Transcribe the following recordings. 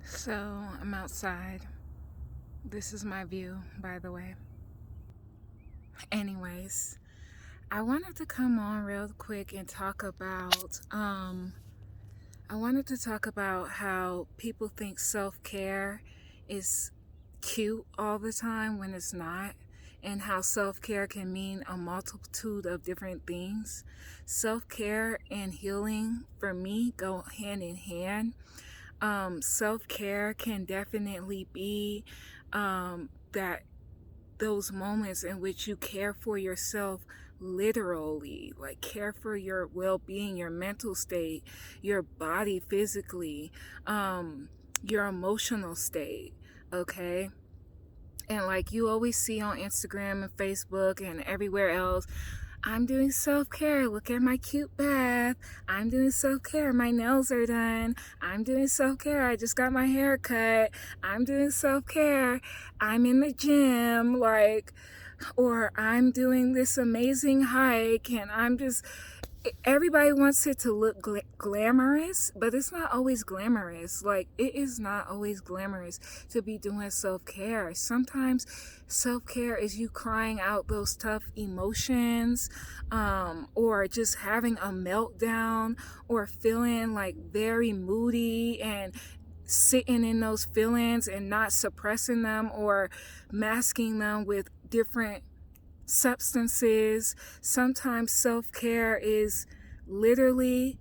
So I'm outside. This is my view, by the way. Anyways, I wanted to come on real quick and talk about I wanted to talk about how people think self-care is cute all the time when it's not, and how self-care can mean a multitude of different things. Self-care and healing for me go hand in hand. Self-care can definitely be that those moments in which you care for yourself, literally, like care for your well-being, your mental state, your body physically, your emotional state. Okay. And like you always see on Instagram and Facebook and everywhere else, I'm doing self care. Look at my cute bath. I'm doing self care. My nails are done. I'm doing self care. I just got my hair cut. I'm doing self care. I'm in the gym. Or I'm doing this amazing hike, and everybody wants it to look glamorous, but it's not always glamorous. Like, it is not always glamorous to be doing self-care. Sometimes self-care is you crying out those tough emotions, or just having a meltdown, or feeling like very moody and sitting in those feelings and not suppressing them or masking them with different substances. Sometimes self-care is literally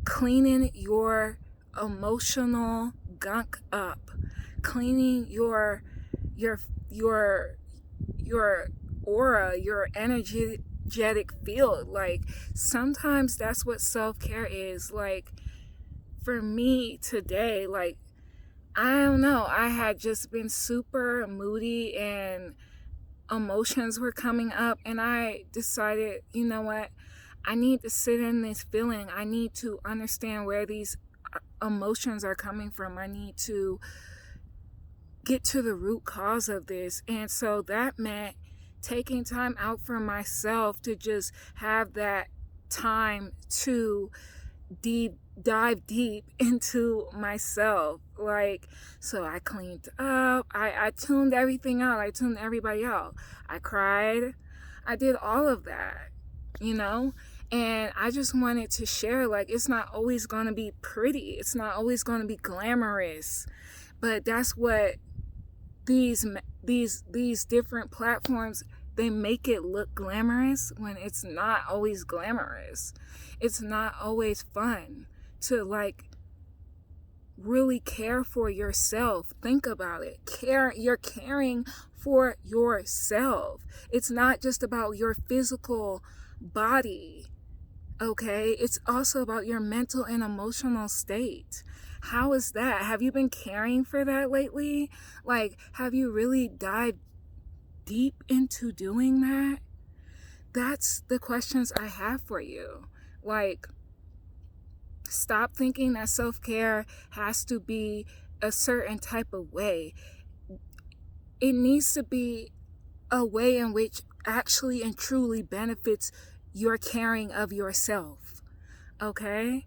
cleaning your emotional gunk up, cleaning your your your aura, your energetic field. Like, sometimes that's what self-care is. Like, for me today, like, I don't know, I had just been super moody and emotions were coming up, and I decided, you know what? I need to sit in this feeling. I need to understand where these emotions are coming from. I need to get to the root cause of this. And so that meant taking time out for myself to just have that time to dive deep into myself. Like, so I cleaned up, I tuned everything out, I tuned everybody out, I cried, I did all of that, you know. And I just wanted to share, like, it's not always going to be pretty, it's not always going to be glamorous, but that's what these different platforms, they make it look glamorous when it's not always glamorous. It's not always fun to, like, really care for yourself. Think about it. You're caring for yourself. It's not just about your physical body. Okay, it's also about your mental and emotional state. How is that? Have you been caring for that lately? Like, have you really dived deep into doing that? That's the questions I have for you. Like, stop thinking that self-care has to be a certain type of way. It needs to be a way in which actually and truly benefits your caring of yourself. Okay?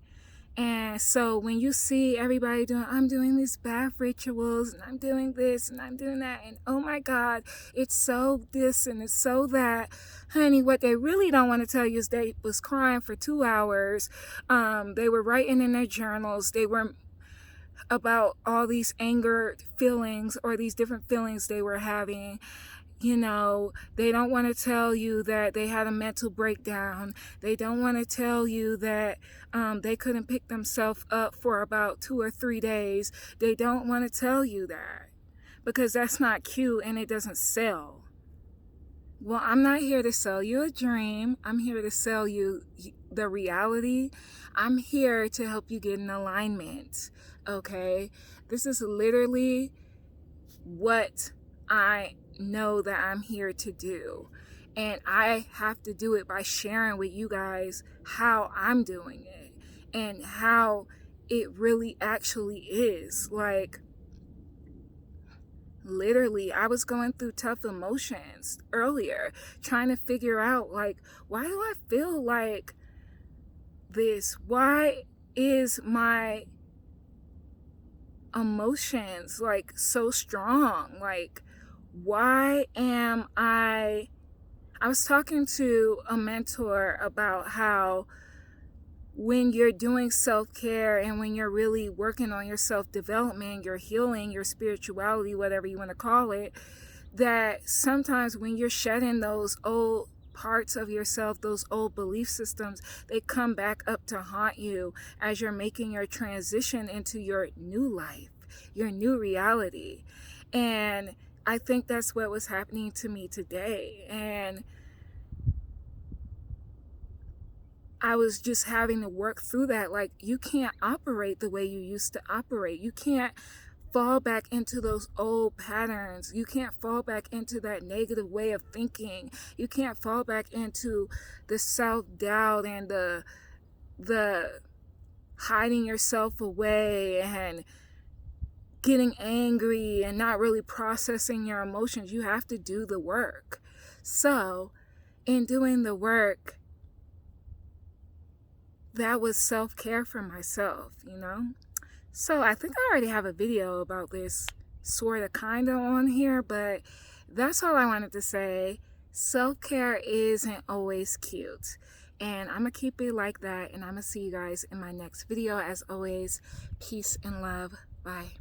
And so when you see everybody doing, I'm doing these bath rituals, and I'm doing this, and I'm doing that, and oh my God, it's so this and it's so that, honey, what they really don't want to tell you is they was crying for 2 hours. They were writing in their journals. They were about all these anger feelings or these different feelings they were having. You know, they don't want to tell you that they had a mental breakdown. They don't want to tell you that they couldn't pick themselves up for about 2 or 3 days. They don't want to tell you that because that's not cute and it doesn't sell. Well, I'm not here to sell you a dream. I'm here to sell you the reality. I'm here to help you get in alignment. Okay? This is literally what I know that I'm here to do. And I have to do it by sharing with you guys how I'm doing it and how it really actually is. Like, literally, I was going through tough emotions earlier, trying to figure out, like, why do I feel like this? Why is my emotions like so strong. Like, why am I was talking to a mentor about how when you're doing self-care and when you're really working on your self-development, your healing, your spirituality, whatever you want to call it, that sometimes when you're shedding those old parts of yourself, those old belief systems, they come back up to haunt you as you're making your transition into your new life, your new reality. And I think that's what was happening to me today. And I was just having to work through that. Like, you can't operate the way you used to operate. You can't fall back into those old patterns. You can't fall back into that negative way of thinking. You can't fall back into the self-doubt and the hiding yourself away and getting angry and not really processing your emotions. You have to do the work. So, in doing the work, that was self-care for myself, you know? So I think I already have a video about this sort of kind of on here, but that's all I wanted to say. Self-care isn't always cute. And I'm going to keep it like that. And I'm going to see you guys in my next video. As always, peace and love. Bye.